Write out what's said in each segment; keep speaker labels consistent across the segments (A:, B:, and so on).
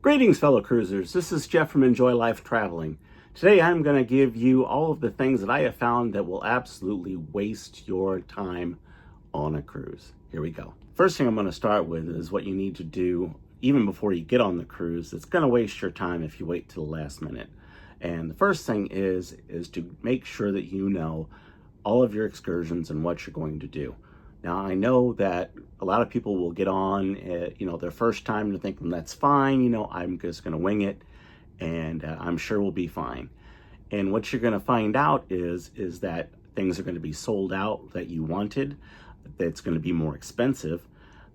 A: Greetings, fellow cruisers. This is Jeff from Enjoy Life Traveling. Today I'm going to give you all of the things that I have found that will absolutely waste your time on a cruise. Here we go. First thing I'm going to start with is what you need to do even before you get on the cruise. It's going to waste your time if you wait till the last minute. And the first thing is to make sure that you know all of your excursions and what you're going to do. Now, I know that a lot of people will get on, their first time and think, that's fine, I'm just going to wing it, and I'm sure we'll be fine. And what you're going to find out is that things are going to be sold out that you wanted, that's going to be more expensive,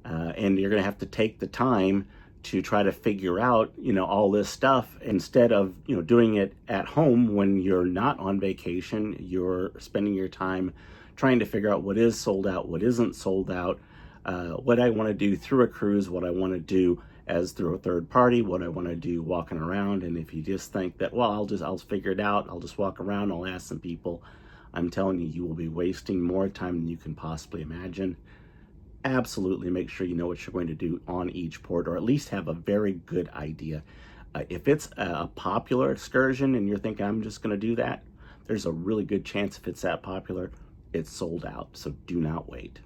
A: and you're going to have to take the time to try to figure out, all this stuff instead of, doing it at home when you're not on vacation. You're spending your time trying to figure out what is sold out, what isn't sold out, what I want to do through a cruise, what I want to do as through a third party, what I want to do walking around. And if you just think that, well, I'll figure it out, I'll just walk around, I'll ask some people, I'm telling you, you will be wasting more time than you can possibly imagine. Absolutely make sure you know what you're going to do on each port, or at least have a very good idea. If it's a popular excursion and you're thinking, I'm just going to do that, there's a really good chance if it's that popular, it's sold out, so do not wait.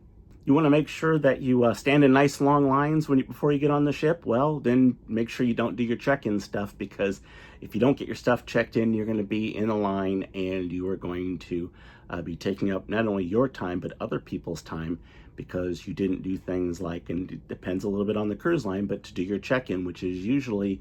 A: You want to make sure that you stand in nice long lines before you get on the ship. Well, then make sure you don't do your check-in stuff, because if you don't get your stuff checked in, you're going to be in a line and you are going to be taking up not only your time but other people's time, because you didn't do things like, and it depends a little bit on the cruise line, but to do your check-in, which is usually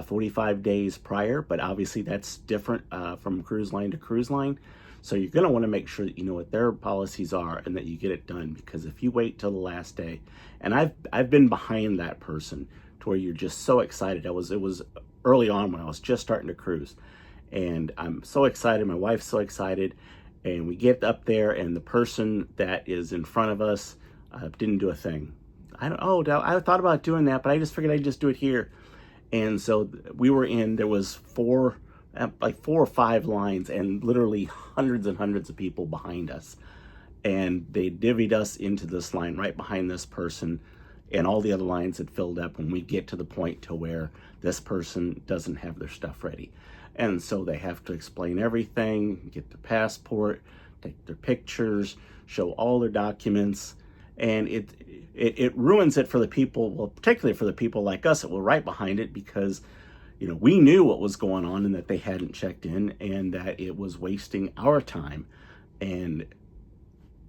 A: 45 days prior, but obviously that's different from cruise line to cruise line. So you're going to want to make sure that you know what their policies are and that you get it done, because if you wait till the last day, and I've been behind that person to where you're just so excited. It was early on when I was just starting to cruise, and I'm so excited, my wife's so excited, and we get up there and the person that is in front of us didn't do a thing. I thought about doing that, but I just figured I'd just do it here. And so there was four or five lines and literally hundreds and hundreds of people behind us, and they divvied us into this line right behind this person, and all the other lines had filled up when we get to the point to where this person doesn't have their stuff ready. And so they have to explain everything, get their passport, take their pictures, show all their documents, and it ruins it for the people, well, particularly for the people like us that were right behind it, because we knew what was going on and that they hadn't checked in and that it was wasting our time. And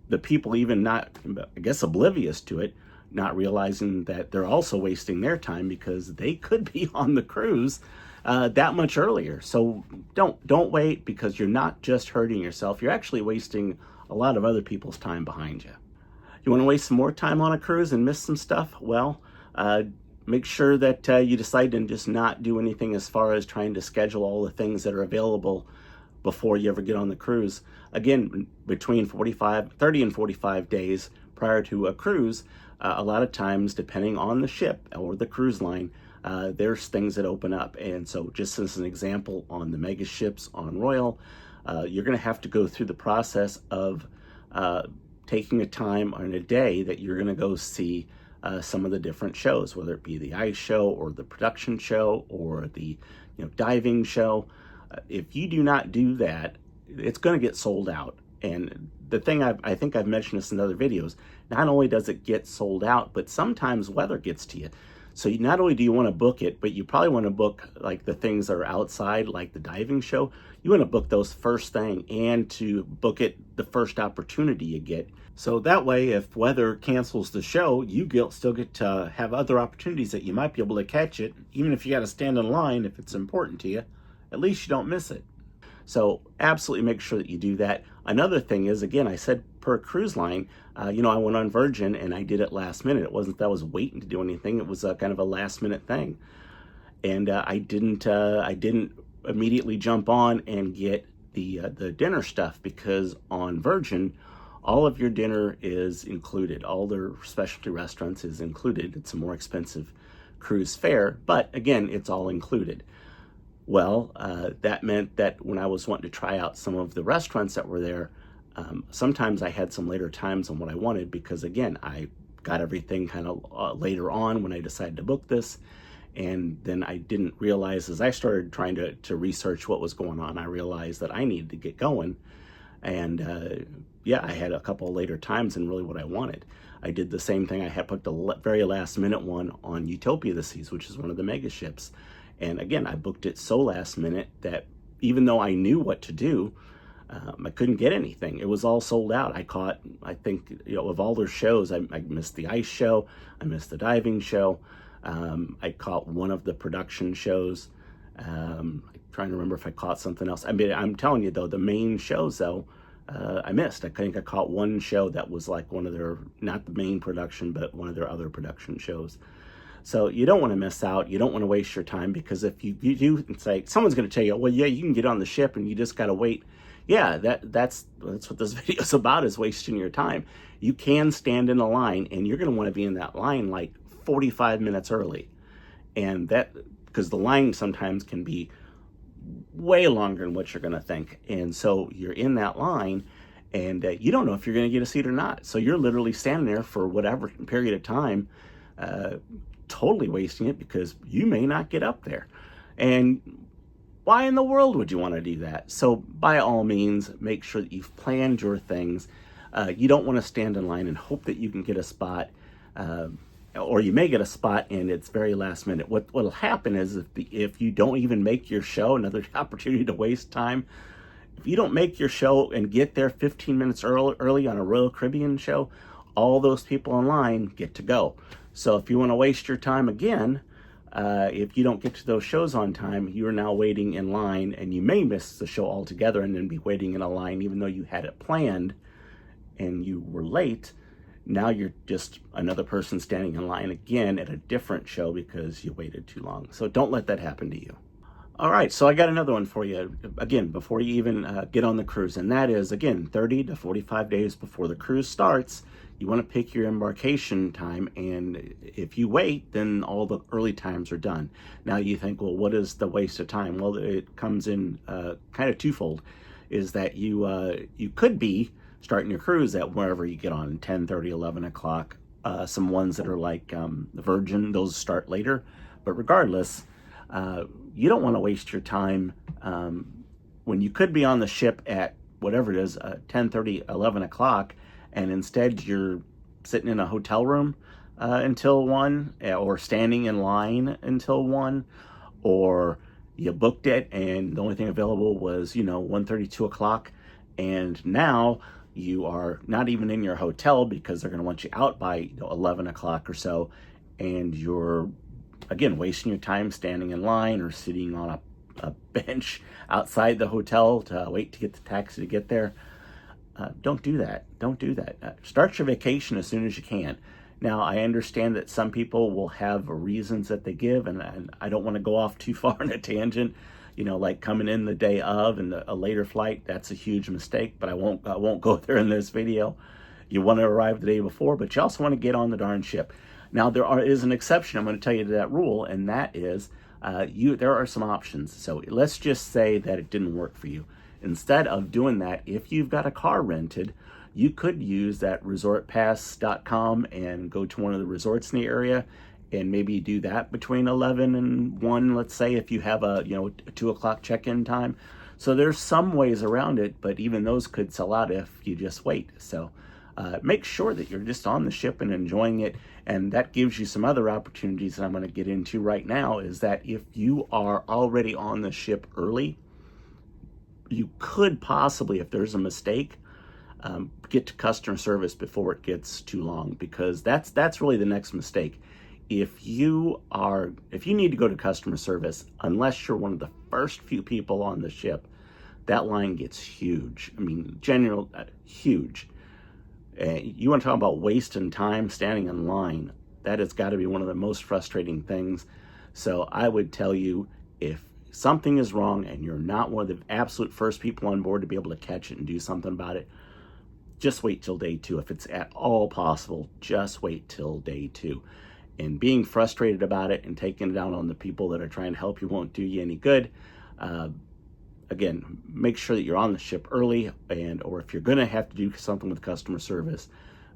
A: the people even not, I guess, oblivious to it, not realizing that they're also wasting their time because they could be on the cruise that much earlier. So don't wait, because you're not just hurting yourself, you're actually wasting a lot of other people's time behind you. You want to waste some more time on a cruise and miss some stuff? Well, make sure that you decide to just not do anything as far as trying to schedule all the things that are available before you ever get on the cruise. Again, between 30 and 45 days prior to a cruise, a lot of times, depending on the ship or the cruise line, there's things that open up. And so just as an example, on the mega ships on Royal, you're going to have to go through the process of taking a time on a day that you're going to go see some of the different shows, whether it be the ice show or the production show or the diving show. If you do not do that, it's going to get sold out. And the thing I think I've mentioned this in other videos, not only does it get sold out, but sometimes weather gets to you. So not only do you want to book it, but you probably want to book like the things that are outside, like the diving show. You want to book those first thing and to book it the first opportunity you get. So that way, if weather cancels the show, you still get to have other opportunities that you might be able to catch it. Even if you got to stand in line, if it's important to you, at least you don't miss it. So absolutely make sure that you do that. Another thing is, again, I said per cruise line, I went on Virgin and I did it last minute. It wasn't that I was waiting to do anything. It was a kind of a last minute thing. And I didn't immediately jump on and get the dinner stuff, because on Virgin, all of your dinner is included. All their specialty restaurants is included. It's a more expensive cruise fare, but again, it's all included. Well, that meant that when I was wanting to try out some of the restaurants that were there, sometimes I had some later times on what I wanted, because again, I got everything kind of later on when I decided to book this. And then I didn't realize, as I started trying to research what was going on, I realized that I needed to get going. And yeah, I had a couple of later times and really what I wanted. I did the same thing. I had put the very last minute one on Utopia of the Seas, which is one of the mega ships. And again, I booked it so last minute that even though I knew what to do, I couldn't get anything. It was all sold out. I think, of all their shows, I missed the ice show. I missed the diving show. I caught one of the production shows. I'm trying to remember if I caught something else. I mean, I'm telling you though, the main shows though, I missed. I think I caught one show that was like one of their, not the main production, but one of their other production shows. So you don't want to miss out. You don't want to waste your time, because if you do, it's like someone's going to tell you, well, yeah, you can get on the ship and you just got to wait. Yeah, that's what this video is about, is wasting your time. You can stand in a line, and you're going to want to be in that line like 45 minutes early. And that, because the line sometimes can be way longer than what you're going to think. And so you're in that line, and you don't know if you're going to get a seat or not. So you're literally standing there for whatever period of time, totally wasting it, because you may not get up there. And why in the world would you want to do that? So by all means, make sure that you've planned your things. You don't want to stand in line and hope that you can get a spot, or you may get a spot and it's very last minute. What'll happen is if you don't even make your show, another opportunity to waste time. If you don't make your show and get there 15 minutes early on a Royal Caribbean show, all those people in line get to go. So if you want to waste your time again, if you don't get to those shows on time, you're now waiting in line, and you may miss the show altogether and then be waiting in a line even though you had it planned and you were late. Now you're just another person standing in line again at a different show because you waited too long. So don't let that happen to you. All right, so I got another one for you, again, before you even get on the cruise, and that is, again, 30 to 45 days before the cruise starts, you want to pick your embarkation time, and if you wait, then all the early times are done. Now you think, well, what is the waste of time? Well, it comes in kind of twofold, is that you could be starting your cruise at wherever you get on, 10:30, 11 o'clock. Some ones that are like the Virgin, those start later, but regardless, you don't want to waste your time when you could be on the ship at whatever it is, 10:30, 11 o'clock, and instead you're sitting in a hotel room until 1, or standing in line until 1, or you booked it and the only thing available was, 1:30, 2 o'clock, and now you are not even in your hotel because they're going to want you out by 11 o'clock or so, and you're again wasting your time standing in line or sitting on a bench outside the hotel to wait to get the taxi to get there. Don't do that. Don't do that. Start your vacation as soon as you can. Now, I understand that some people will have reasons that they give, and I don't want to go off too far on a tangent, like coming in the day of and a later flight. That's a huge mistake, but I won't go there in this video. You want to arrive the day before, but you also want to get on the darn ship. Now, is an exception, I'm going to tell you to that rule, and that is there are some options. So let's just say that it didn't work for you. Instead of doing that, if you've got a car rented, you could use that resortpass.com and go to one of the resorts in the area and maybe do that between 11 and 1, let's say, if you have a 2 o'clock check-in time. So there's some ways around it, but even those could sell out if you just wait. So make sure that you're just on the ship and enjoying it. And that gives you some other opportunities that I'm going to get into right now, is that if you are already on the ship early, you could possibly, if there's a mistake, get to customer service before it gets too long, because that's really the next mistake. If you need to go to customer service, unless you're one of the first few people on the ship, that line gets huge. I mean, huge. You want to talk about wasting time standing in line? That has got to be one of the most frustrating things. So I would tell you, if something is wrong and you're not one of the absolute first people on board to be able to catch it and do something about it, just wait till day 2. If it's at all possible, just wait till day 2. And being frustrated about it and taking it out on the people that are trying to help you won't do you any good. Again, make sure that you're on the ship early, or if you're going to have to do something with customer service,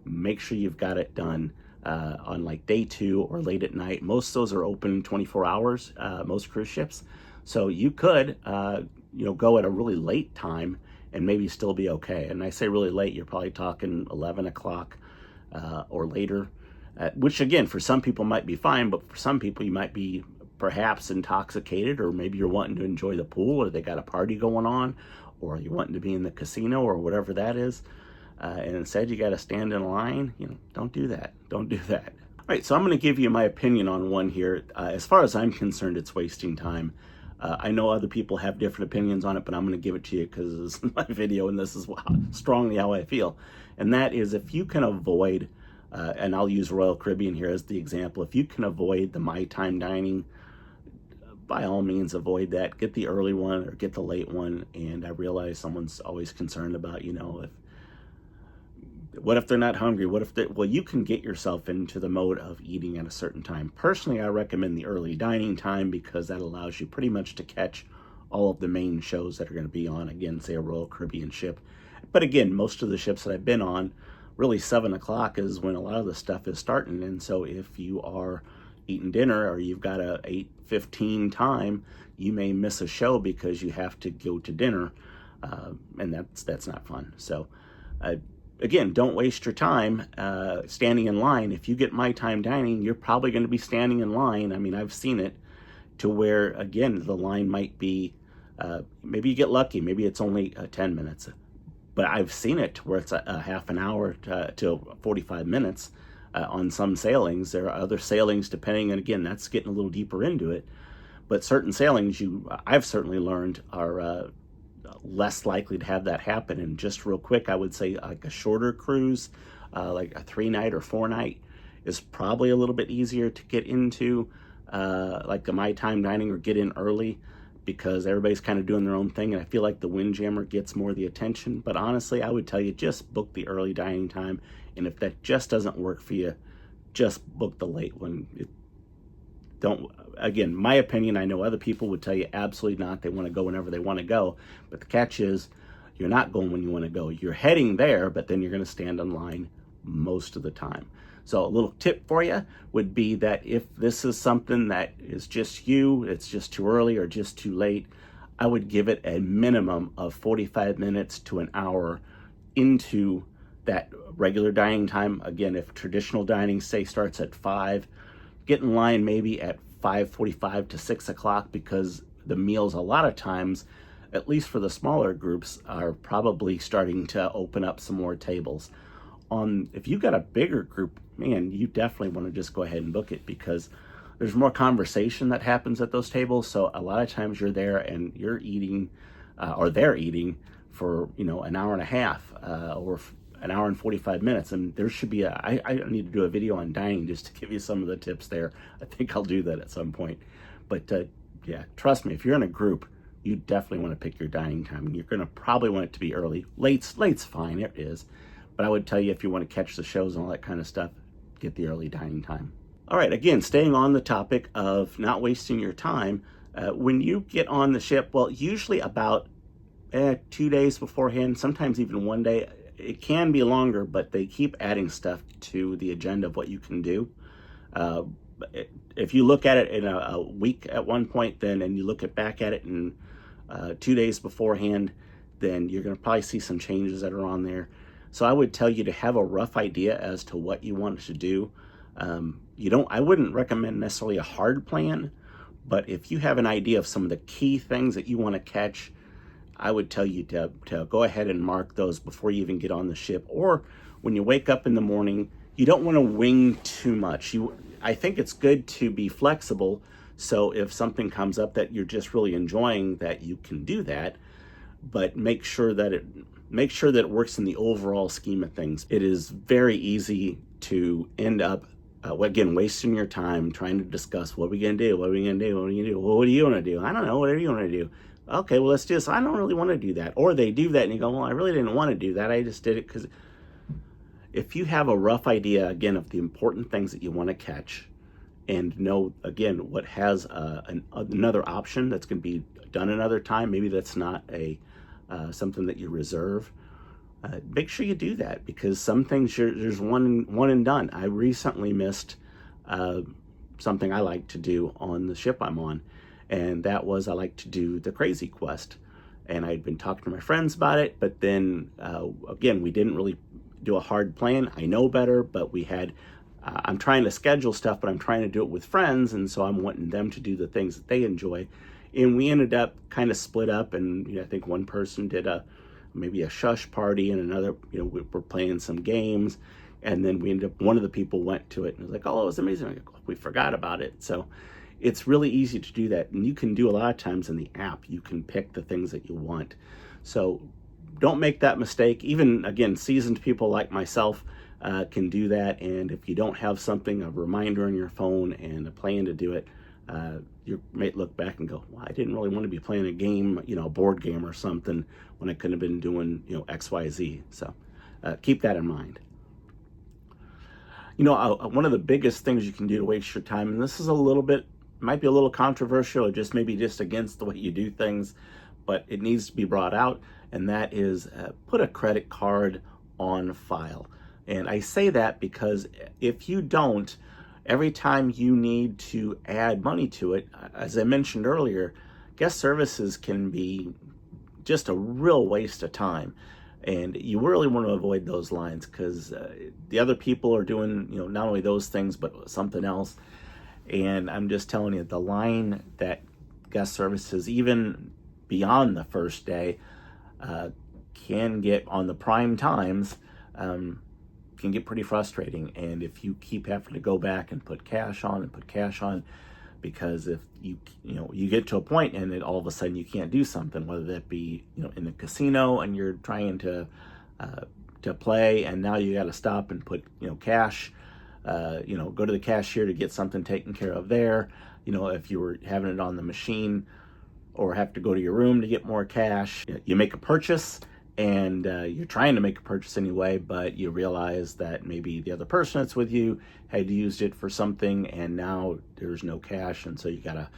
A: make sure you've got it done on like day 2 or late at night. Most of those are open 24 hours, most cruise ships. So you could, go at a really late time and maybe still be okay. And I say really late, you're probably talking 11 o'clock or later, which again, for some people might be fine, but for some people you might be perhaps intoxicated, or maybe you're wanting to enjoy the pool, or they got a party going on, or you're wanting to be in the casino or whatever that is. And instead you got to stand in line. Don't do that. Don't do that. All right, so I'm going to give you my opinion on one here. As far as I'm concerned, it's wasting time. I know other people have different opinions on it, but I'm going to give it to you because this is my video and this is strongly how I feel. And that is, if you can avoid, and I'll use Royal Caribbean here as the example, if you can avoid the My Time dining, by all means avoid that. Get the early one or get the late one. And I realize someone's always concerned about, what if they're not hungry? What if well, you can get yourself into the mode of eating at a certain time. Personally, I recommend the early dining time because that allows you pretty much to catch all of the main shows that are going to be on, again, say a Royal Caribbean ship. But again, most of the ships that I've been on, really 7 o'clock is when a lot of the stuff is starting. And so if you are eating dinner or you've got a 8:15 time, you may miss a show because you have to go to dinner, and that's not fun. So again, don't waste your time standing in line. If you get My Time dining, you're probably going to be standing in line. I mean, I've seen it to where, again, the line might be, maybe you get lucky, maybe it's only 10 minutes. But I've seen it where it's a half an hour to 45 minutes on some sailings. There are other sailings, depending, and again, that's getting a little deeper into it. But certain sailings, I've certainly learned, are less likely to have that happen. And just real quick, I would say like a shorter cruise, like a 3-night or 4-night, is probably a little bit easier to get into, like a My Time dining, or get in early, because everybody's kind of doing their own thing, and I feel like the Windjammer gets more of the attention. But honestly, I would tell you, just book the early dining time, and if that just doesn't work for you, just book the late one. Again, my opinion, I know other people would tell you absolutely not. They want to go whenever they want to go, but the catch is, you're not going when you want to go. You're heading there, but then you're going to stand in line most of the time. So a little tip for you would be that if this is something that is just you, it's just too early or just too late, I would give it a minimum of 45 minutes to an hour into that regular dining time. Again, if traditional dining, say, starts at 5, get in line maybe at 5:45 to 6 o'clock, because the meals a lot of times, at least for the smaller groups, are probably starting to open up some more tables. If you've got a bigger group, man, you definitely want to just go ahead and book it, because there's more conversation that happens at those tables. So a lot of times you're there and you're eating, or they're eating for, an hour and a half, or an hour and 45 minutes. And there should be I need to do a video on dining just to give you some of the tips there. I think I'll do that at some point. But yeah, trust me, if you're in a group, you definitely want to pick your dining time, and you're going to probably want it to be early. Late's fine, it is. But I would tell you, if you want to catch the shows and all that kind of stuff, get the early dining time. All right, again, staying on the topic of not wasting your time, when you get on the ship, well, usually about 2 days beforehand, sometimes even 1 day. It can be longer, but they keep adding stuff to the agenda of what you can do. If you look at it in a week at one point, and you look back at it in 2 days beforehand, then you're going to probably see some changes that are on there. So I would tell you to have a rough idea as to what you want to do. I wouldn't recommend necessarily a hard plan, but if you have an idea of some of the key things that you want to catch, I would tell you to go ahead and mark those before you even get on the ship. Or when you wake up in the morning, you don't want to wing too much. I think it's good to be flexible. So if something comes up that you're just really enjoying, that you can do that, but make sure that it works in the overall scheme of things. It is very easy to end up, again, wasting your time trying to discuss, what are we going to do? What are we going to do? What are we going to do? Well, what do you want to do? I don't know. Whatever you want to do. Okay, well, let's do this. I don't really want to do that. Or they do that and you go, well, I really didn't want to do that. I just did it because. If you have a rough idea, again, of the important things that you want to catch, and know, again, what has another option that's going to be done another time, maybe that's not something that you reserve, make sure you do that, because some things there's one and done. I recently missed something I like to do on the ship I'm on, and that was I like to do the Crazy Quest. And I'd been talking to my friends about it, but then again, we didn't really do a hard plan. I know better, but we had, I'm trying to schedule stuff, but I'm trying to do it with friends, and so I'm wanting them to do the things that they enjoy. And we ended up kind of split up, and I think one person did maybe a shush party, and another, we were playing some games, and then we ended up, one of the people went to it and was like, oh, it was amazing. We forgot about it. So it's really easy to do that, and you can do a lot of times in the app. You can pick the things that you want. So don't make that mistake. Even, again, seasoned people like myself can do that, and if you don't have something, a reminder on your phone and a plan to do it, you may look back and go, well, I didn't really want to be playing a game, a board game or something, when I could have been doing, X, Y, Z. So keep that in mind. One of the biggest things you can do to waste your time, and this is might be a little controversial, or just maybe just against the way you do things, but it needs to be brought out, and that is put a credit card on file. And I say that because if you don't, every time you need to add money to it, as I mentioned earlier, guest services can be just a real waste of time. And you really want to avoid those lines, because the other people are doing, not only those things, but something else. And I'm just telling you, the line that guest services, even beyond the first day, can get on the prime times, can get pretty frustrating. And if you keep having to go back and put cash on, because if you get to a point and then all of a sudden you can't do something, whether that be in the casino and you're trying to play, and now you got to stop and put cash, go to the cashier to get something taken care of there. If you were having it on the machine, or have to go to your room to get more cash, you make a purchase, and you're trying to make a purchase anyway, but you realize that maybe the other person that's with you had used it for something, and now there's no cash, and so you gotta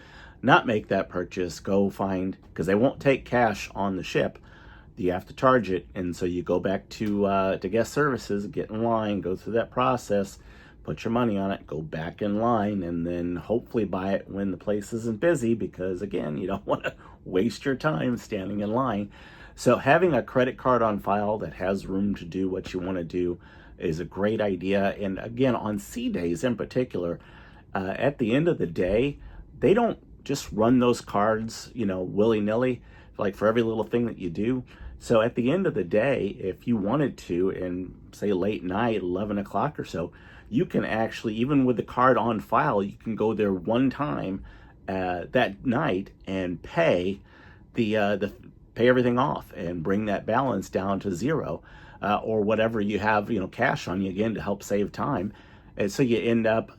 A: not make that purchase, go find, because they won't take cash on the ship, you have to charge it, and so you go back to guest services, get in line, go through that process, put your money on it, go back in line, and then hopefully buy it when the place isn't busy, because again, you don't want to waste your time standing in line. So having a credit card on file that has room to do what you want to do is a great idea. And again, on sea days in particular, at the end of the day, they don't just run those cards, willy-nilly, like for every little thing that you do. So at the end of the day, if you wanted to, and say late night, 11 o'clock or so, you can actually, even with the card on file, you can go there one time that night and pay pay everything off and bring that balance down to zero, or whatever you have, cash on you, again, to help save time. And so you end up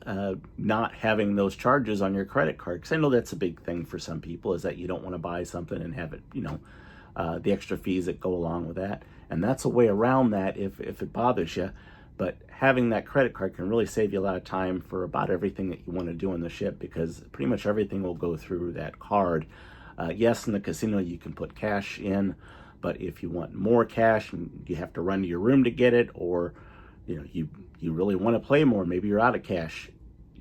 A: not having those charges on your credit card. Because I know that's a big thing for some people, is that you don't want to buy something and have it, the extra fees that go along with that. And that's a way around that if it bothers you. But having that credit card can really save you a lot of time for about everything that you want to do on the ship, because pretty much everything will go through that card. Yes, in the casino you can put cash in, but if you want more cash and you have to run to your room to get it, or you really want to play more, maybe you're out of cash,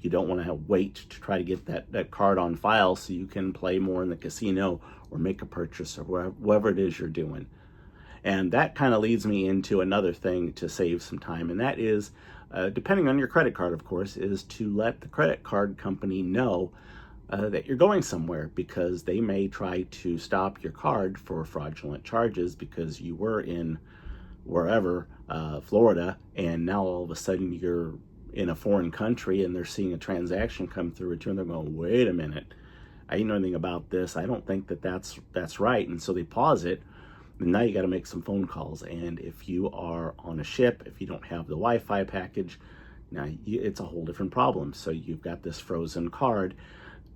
A: you don't want to wait to try to get that card on file so you can play more in the casino or make a purchase or whatever it is you're doing. And that kind of leads me into another thing to save some time, and that is, depending on your credit card, of course, is to let the credit card company know that you're going somewhere, because they may try to stop your card for fraudulent charges because you were in wherever, Florida, and now all of a sudden you're in a foreign country and they're seeing a transaction come through return. They're going, wait a minute, I didn't know anything about this. I don't think that's right. And so they pause it. And now you got to make some phone calls. And if you are on a ship, if you don't have the Wi-Fi package, now it's a whole different problem. So you've got this frozen card.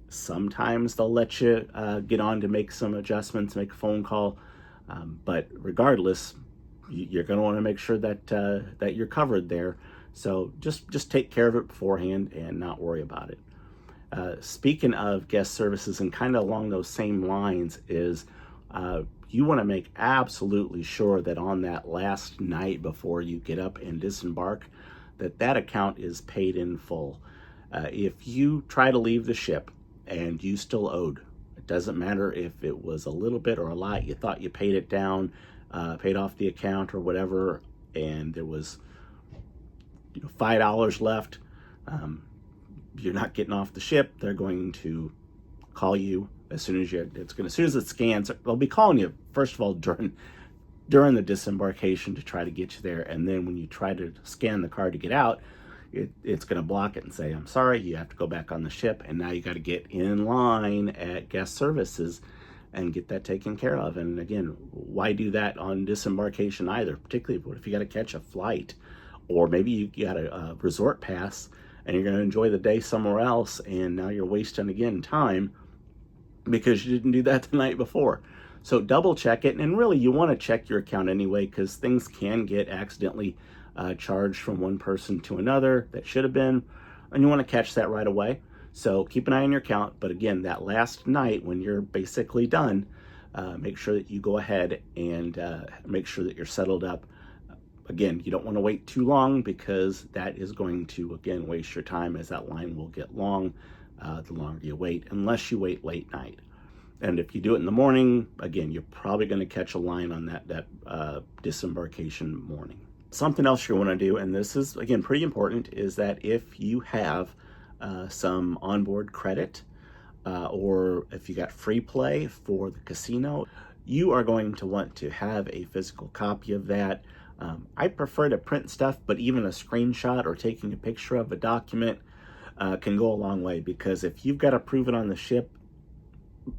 A: Sometimes they'll let you get on to make some adjustments, make a phone call. But regardless, you're going to want to make sure that you're covered there. So just take care of it beforehand and not worry about it. Speaking of guest services, and kind of along those same lines, is you want to make absolutely sure that on that last night before you get up and disembark, that account is paid in full. If you try to leave the ship and you still owed, it doesn't matter if it was a little bit or a lot, you thought you paid it down, paid off the account or whatever, and there was $5 left, you're not getting off the ship. They're going to call you as soon as it scans. They'll be calling you first of all during the disembarkation to try to get you there, and then when you try to scan the card to get out, it's going to block it and say, I'm sorry, you have to go back on the ship, and now you got to get in line at guest services and get that taken care of. And again, why do that on disembarkation either? Particularly if you got to catch a flight, or maybe you got a resort pass and you're going to enjoy the day somewhere else, and now you're wasting again time because you didn't do that the night before. So double check it, and really you want to check your account anyway, because things can get accidentally charged from one person to another that should have been, and you want to catch that right away. So keep an eye on your account, but again, that last night when you're basically done, make sure that you go ahead and make sure that you're settled up. Again, you don't want to wait too long, because that is going to, again, waste your time, as that line will get long the longer you wait, unless you wait late night. And if you do it in the morning, again, you're probably going to catch a line on that disembarkation morning. Something else you want to do, and this is, again, pretty important, is that if you have some onboard credit, or if you got free play for the casino, you are going to want to have a physical copy of that. I prefer to print stuff, but even a screenshot or taking a picture of a document can go a long way, because if you've got to prove it on the ship,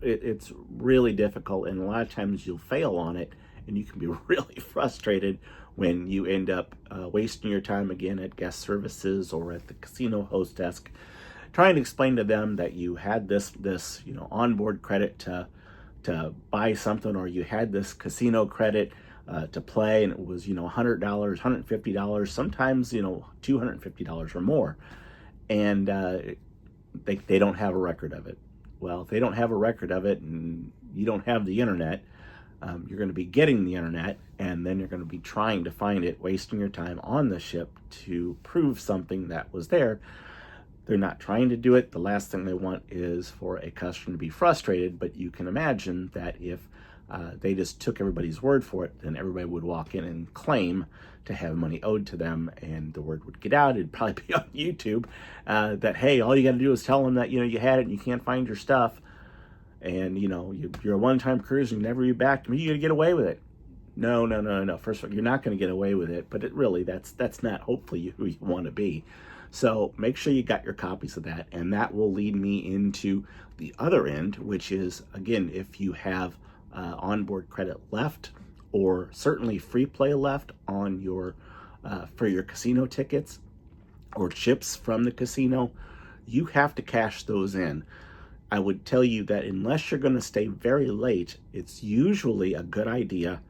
A: it's really difficult, and a lot of times you'll fail on it, and you can be really frustrated when you end up wasting your time again at guest services or at the casino host desk, trying to explain to them that you had this onboard credit to buy something, or you had this casino credit to play, and it was $100, $150, sometimes $250 or more, and they don't have a record of it. Well, if they don't have a record of it and you don't have the internet, you're going to be getting the internet, and then you're going to be trying to find it, wasting your time on the ship to prove something that was there. They're not trying to do it. The last thing they want is for a customer to be frustrated, but you can imagine that if they just took everybody's word for it, then everybody would walk in and claim to have money owed to them, and the word would get out. It'd probably be on YouTube that, hey, all you got to do is tell them that you had it and you can't find your stuff, and you're a one-time cruise and you never be back. You're gonna get away with it. No. First of all, you're not going to get away with it, but that's not hopefully who you want to be. So make sure you got your copies of that, and that will lead me into the other end, which is, again, if you have onboard credit left, or certainly free play left on your for your casino tickets or chips from the casino, you have to cash those in. I would tell you that unless you're going to stay very late, it's usually a good idea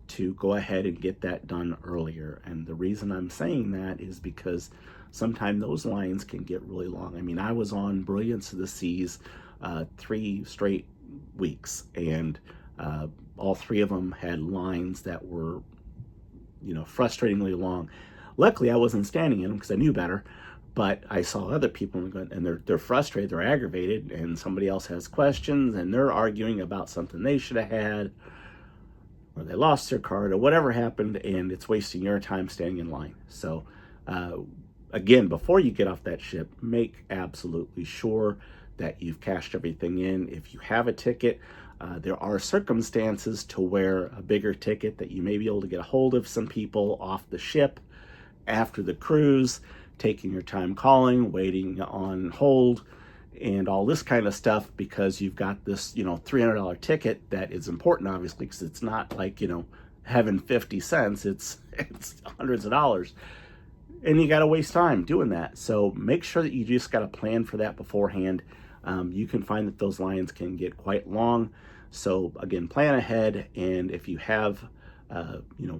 A: to go ahead and get that done earlier. And the reason I'm saying that is because sometimes those lines can get really long. I mean, I was on Brilliance of the Seas 3 straight weeks, and all 3 of them had lines that were, frustratingly long. Luckily, I wasn't standing in them because I knew better, but I saw other people and they're frustrated, they're aggravated, and somebody else has questions, and they're arguing about something they should have had, or they lost their card, or whatever happened, and it's wasting your time standing in line. So, again, before you get off that ship, make absolutely sure that you've cashed everything in. If you have a ticket, there are circumstances to where a bigger ticket that you may be able to get a hold of some people off the ship after the cruise, taking your time calling, waiting on hold, and all this kind of stuff, because you've got this, $300 ticket that is important, obviously, because it's not like, having 50 cents, it's hundreds of dollars. And you got to waste time doing that. So make sure that you just got to plan for that beforehand. You can find that those lines can get quite long. So again, plan ahead. And if you have,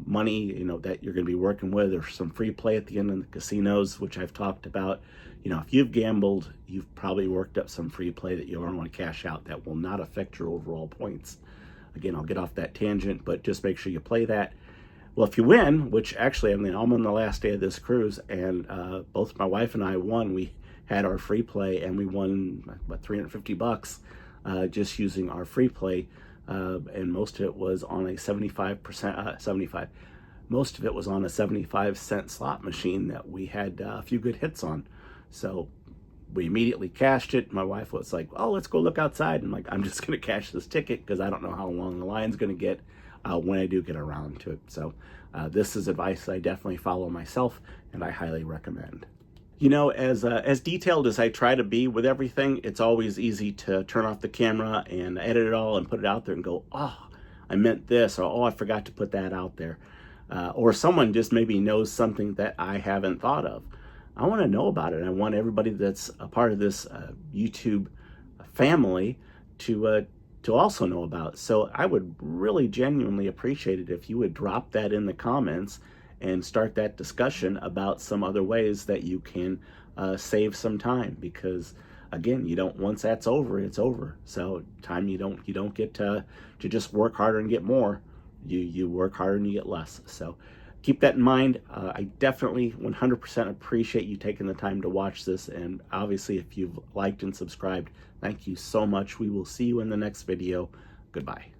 A: money, that you're going to be working with, or some free play at the end in the casinos, which I've talked about, if you've gambled, you've probably worked up some free play that you don't want to cash out. That will not affect your overall points Again, I'll get off that tangent, but just make sure you play that. Well, if you win, which actually, I mean, I'm on the last day of this cruise, and both my wife and I won. We had our free play, and we won about $350 just using our free play, and most of it was on a 75%, most of it was on a 75-cent slot machine that we had a few good hits on. So we immediately cashed it. My wife was like, oh, let's go look outside. I'm like, I'm just going to cash this ticket because I don't know how long the line's going to get when I do get around to it. So this is advice I definitely follow myself, and I highly recommend. You know, as detailed as I try to be with everything, it's always easy to turn off the camera and edit it all and put it out there and go, oh, I meant this, or oh, I forgot to put that out there. Or someone just maybe knows something that I haven't thought of. I want to know about it. I want everybody that's a part of this YouTube family to also know about. So I would really genuinely appreciate it if you would drop that in the comments and start that discussion about some other ways that you can save some time, because again, you don't, once that's over, it's over. So time you don't get to just work harder and get more. You work harder and you get less. So keep that in mind. I definitely 100% appreciate you taking the time to watch this, and obviously if you've liked and subscribed, thank you so much. We will see you in the next video. Goodbye.